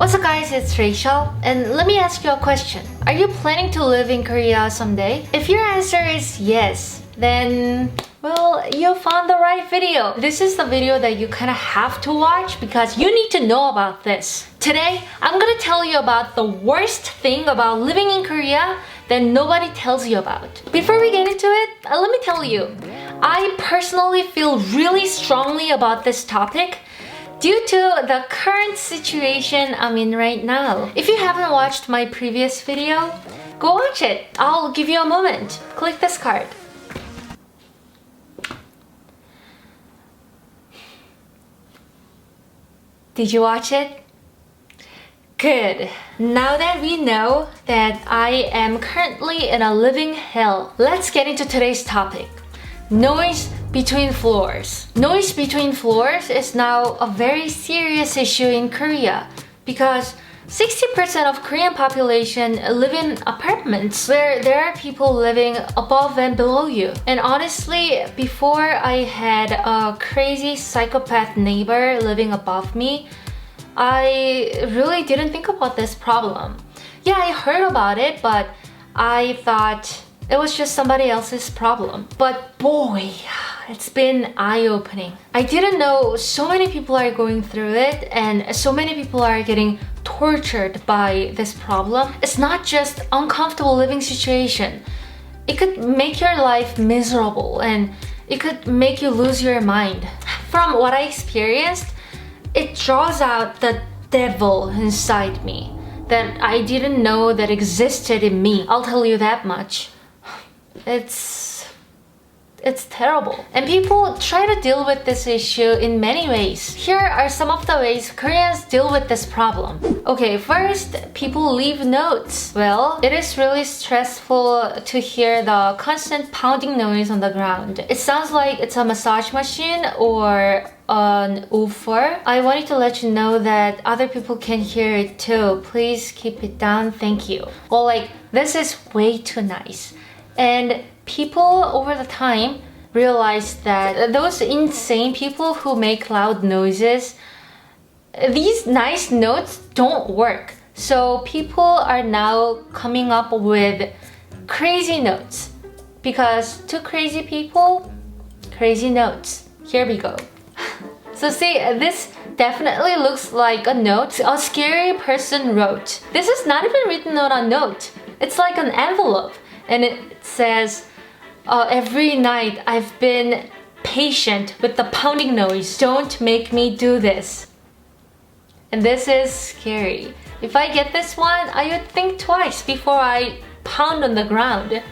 What's up guys, it's Rachel, and let me ask you a question. Are you planning to live in Korea someday? If your answer is yes, then well, you found the right video. This is the video that you kind of have to watch because you need to know about this. Today, I'm gonna tell you about the worst thing about living in Korea that nobody tells you about. Before we get into it, let me tell you, I personally feel really strongly about this topic due to the current situation I'm in right now. If you haven't watched my previous video, go watch it. I'll give you a moment. Click this card. Did you watch it? Good. Now that we know that I am currently in a living hell, let's get into today's topic. Noise between floors. Noise between floors is now a very serious issue in Korea because 60% of Korean population live in apartments where there are people living above and below you. And honestly, before I had a crazy psychopath neighbor living above me, I really didn't think about this problem. Yeah, I heard about it, but I thought it was just somebody else's problem. But boy, it's been eye-opening. I didn't know so many people are going through it and so many people are getting tortured by this problem. It's not just uncomfortable living situation. It could make your life miserable and it could make you lose your mind. From what I experienced, it draws out the devil inside me that I didn't know that existed in me. I'll tell you that much. It's terrible. And people try to deal with this issue in many ways. Here are some of the ways Koreans deal with this problem. Okay, first, people leave notes. Well, it is really stressful to hear the constant pounding noise on the ground. It sounds like it's a massage machine or an woofer. I wanted to let you know that other people can hear it too. Please keep it down, thank you. Well, like, this is way too nice. And people over the time realized that those insane people who make loud noises, these nice notes don't work. So people are now coming up with crazy notes because to crazy people, crazy notes. Here we go. So see, this definitely looks like a note a scary person wrote. This is not even written on a note. It's like an envelope. And it says, every night I've been patient with the pounding noise. Don't make me do this. And this is scary. If I get this one, I would think twice before I pound on the ground.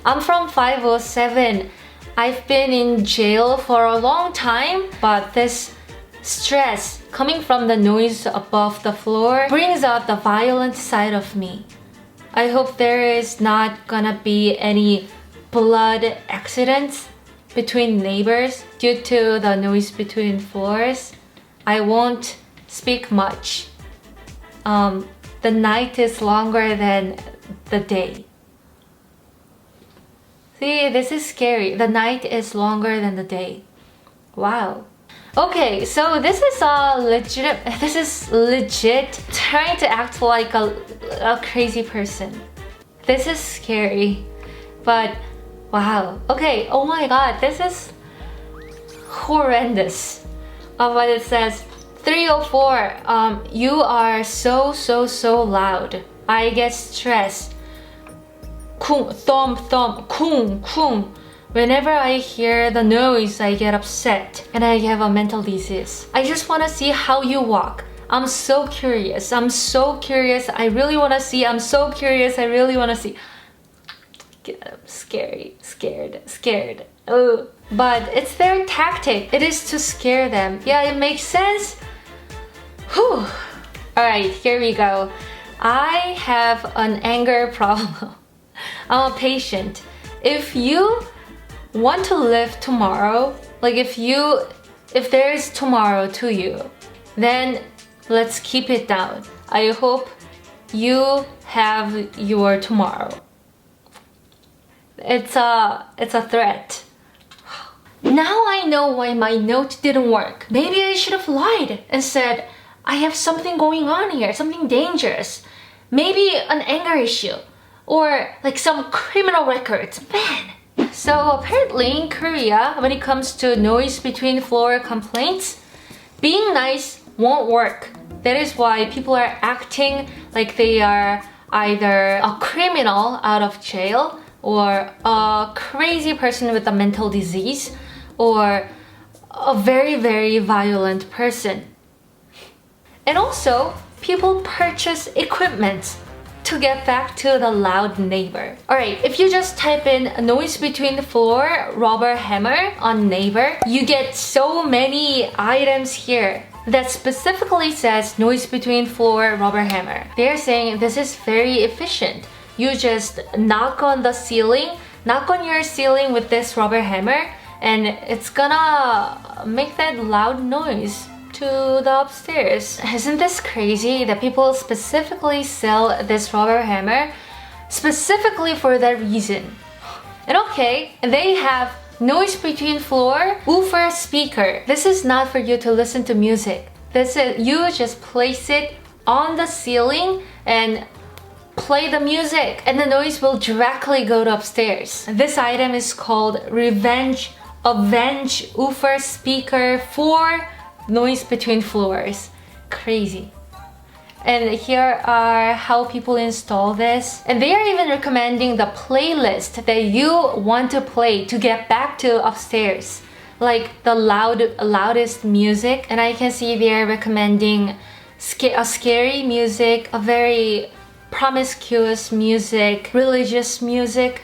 I'm from 507. I've been in jail for a long time, but this stress coming from the noise above the floor brings out the violent side of me. I hope there is not gonna be any blood accidents between neighbors due to the noise between floors. I won't speak much. The night is longer than the day. See, this is scary. The night is longer than the day. Wow. Okay, so this is legit trying to act like a crazy person. This is scary, but wow. Okay, oh my god, this is horrendous. But it says 304. You are so loud. I get stressed. Kung, thump, kung, kung. Whenever I hear the noise, I get upset and I have a mental disease. I just want to see how you walk. I'm so curious. I really want to see. I'm so curious. I really want to see. I'm scared. Oh, but it's their tactic. It is to scare them. Yeah, it makes sense. Whew. All right, here we go. I have an anger problem. I'm a patient. If you want to live tomorrow, like if there is tomorrow to you, then let's keep it down. I hope you have your tomorrow. It's a threat. Now I know why my note didn't work. Maybe I should have lied and said, I have something going on here, something dangerous. Maybe an anger issue or like some criminal records. Man. So apparently in Korea, when it comes to noise between floor complaints, being nice won't work. That is why people are acting like they are either a criminal out of jail or a crazy person with a mental disease or a very, very violent person. And also, people purchase equipment to get back to the loud neighbor. Alright, if you just type in noise between the floor, rubber hammer on neighbor, you get so many items here that specifically says noise between floor, rubber hammer. They're saying this is very efficient. You just knock on the ceiling, knock on your ceiling with this rubber hammer, and it's gonna make that loud noise to the upstairs. Isn't this crazy that people specifically sell this rubber hammer specifically for that reason? And okay, they have noise between floor, woofer speaker. This is not for you to listen to music. This is, you just place it on the ceiling and play the music and the noise will directly go to upstairs. This item is called Avenge woofer speaker for noise between floors. Crazy. And here are how people install this. And they are even recommending the playlist that you want to play to get back to upstairs. Like the loudest music. And I can see they are recommending a scary music, a very promiscuous music, religious music.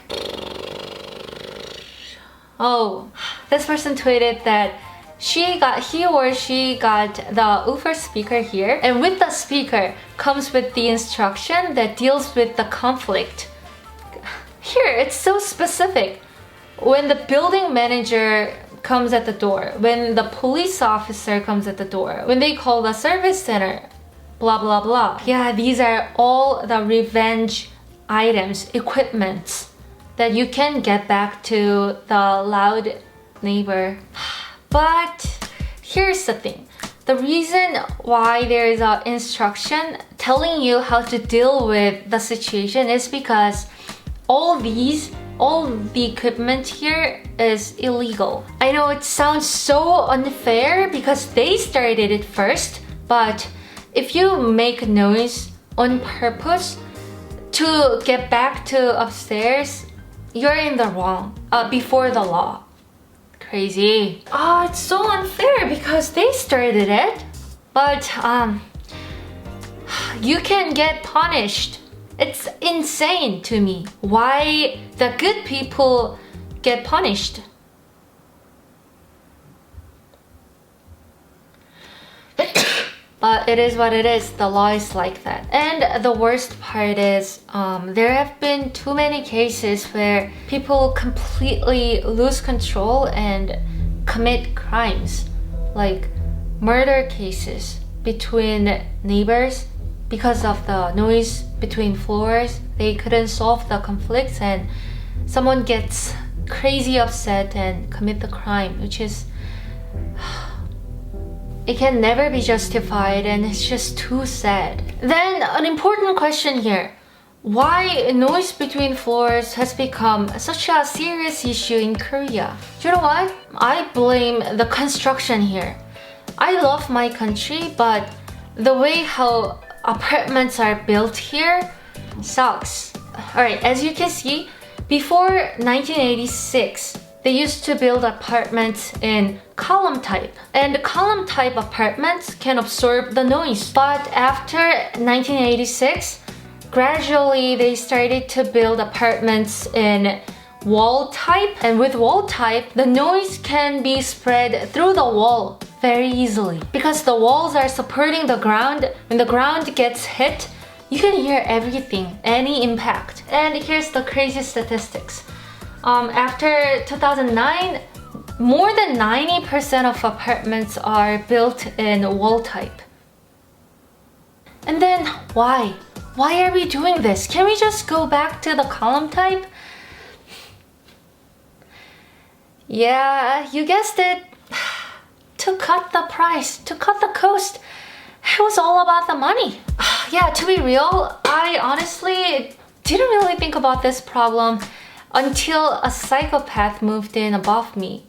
Oh, this person tweeted that he or she got the woofer speaker here, and with the speaker comes with the instruction that deals with the conflict. Here, it's so specific. When the building manager comes at the door, when the police officer comes at the door, when they call the service center, blah blah blah. Yeah, these are all the revenge items, equipments that you can get back to the loud neighbor. But here's the thing. The reason why there is an instruction telling you how to deal with the situation is because all the equipment here is illegal. I know it sounds so unfair because they started it first, but if you make noise on purpose to get back to upstairs, you're in the wrong before the law. Crazy. Oh, it's so unfair because they started it, but you can get punished. It's insane to me why the good people get punished. But it is what it is. The law is like that. And the worst part is there have been too many cases where people completely lose control and commit crimes, like murder cases between neighbors because of the noise between floors. They couldn't solve the conflicts and someone gets crazy upset and commit the crime, which is it can never be justified and it's just too sad. Then an important question here. Why noise between floors has become such a serious issue in Korea? You know what? I blame the construction here. I love my country, but the way how apartments are built here sucks. Alright, as you can see, before 1986, they used to build apartments in column type. And column type apartments can absorb the noise. But after 1986, gradually they started to build apartments in wall type. And with wall type, the noise can be spread through the wall very easily. Because the walls are supporting the ground. When the ground gets hit, you can hear everything, any impact. And here's the crazy statistics. After 2009, more than 90% of apartments are built in wall type. And then why? Why are we doing this? Can we just go back to the column type? Yeah, you guessed it. To cut the price, to cut the cost. it was all about the money. Yeah, to be real, I honestly didn't really think about this problem until a psychopath moved in above me.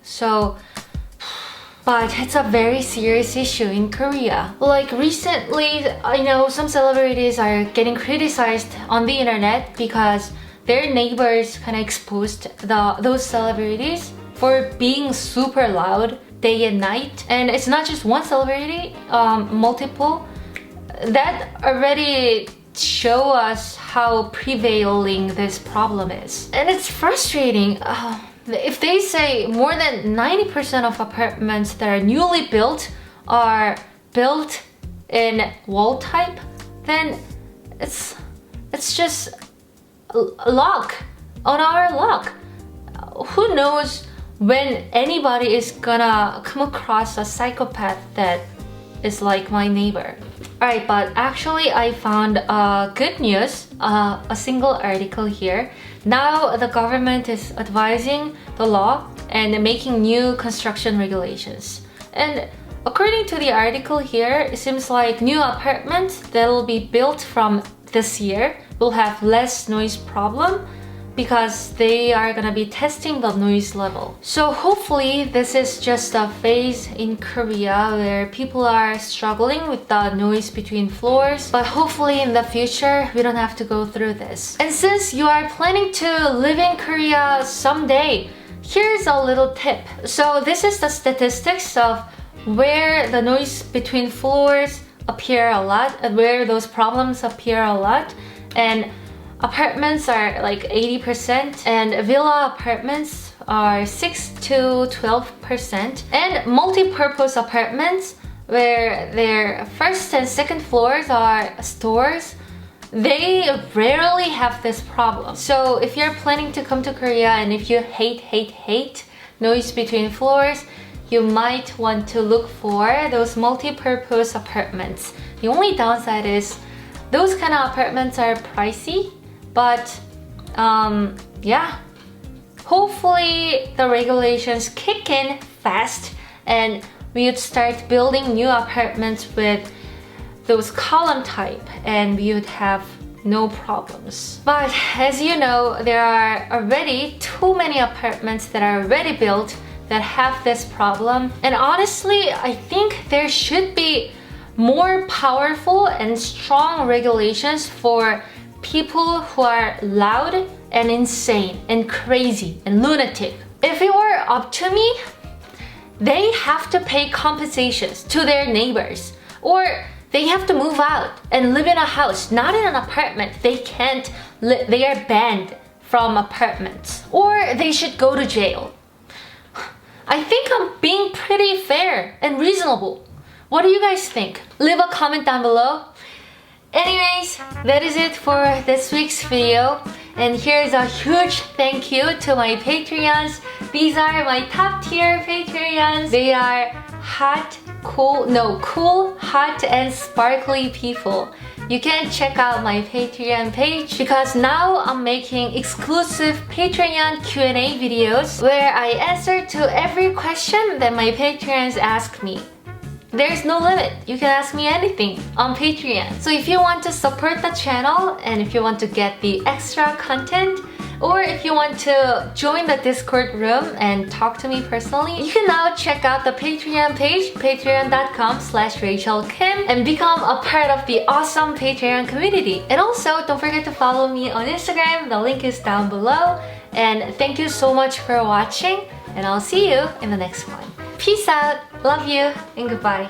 But it's a very serious issue in Korea. Like recently, I know some celebrities are getting criticized on the internet because their neighbors kind of exposed those celebrities for being super loud day and night. And it's not just one celebrity, multiple. That already show us how prevailing this problem is. And it's frustrating. If they say more than 90% of apartments that are newly built are built in wall type, then it's just luck on our luck. Who knows when anybody is gonna come across a psychopath that is like my neighbor. Alright, but actually I found good news, a single article here. Now the government is advising the law and making new construction regulations. And according to the article here, it seems like new apartments that will be built from this year will have less noise problem because they are gonna be testing the noise level. So hopefully this is just a phase in Korea where people are struggling with the noise between floors, but hopefully in the future we don't have to go through this. And since you are planning to live in Korea someday, here's a little tip. So this is the statistics of where the noise between floors appear a lot, and where those problems appear a lot. And apartments are like 80% and villa apartments are 6 to 12%. And multi-purpose apartments where their first and second floors are stores, they rarely have this problem. So if you're planning to come to Korea and if you hate noise between floors, you might want to look for those multi-purpose apartments. The only downside is those kind of apartments are pricey, but yeah, hopefully the regulations kick in fast and we would start building new apartments with those column type and we would have no problems. But as you know, there are already too many apartments that are already built that have this problem. And honestly, I think there should be more powerful and strong regulations for people who are loud and insane and crazy and lunatic. If it were up to me, they have to pay compensations to their neighbors, or they have to move out and live in a house, not in an apartment. They are banned from apartments, or they should go to jail. I think I'm being pretty fair and reasonable. What do you guys think? Leave a comment down below. Anyways, that is it for this week's video. And here's a huge thank you to my Patreons. These are my top tier Patreons. They are cool, hot, and sparkly people. You can check out my Patreon page because now I'm making exclusive Patreon Q&A videos where I answer to every question that my Patreons ask me. There's no limit. You can ask me anything on Patreon. So if you want to support the channel and if you want to get the extra content, or if you want to join the Discord room and talk to me personally, you can now check out the Patreon page, patreon.com/RachelKim, and become a part of the awesome Patreon community. And also, don't forget to follow me on Instagram. The link is down below. And thank you so much for watching, and I'll see you in the next one. Peace out, love you, and goodbye.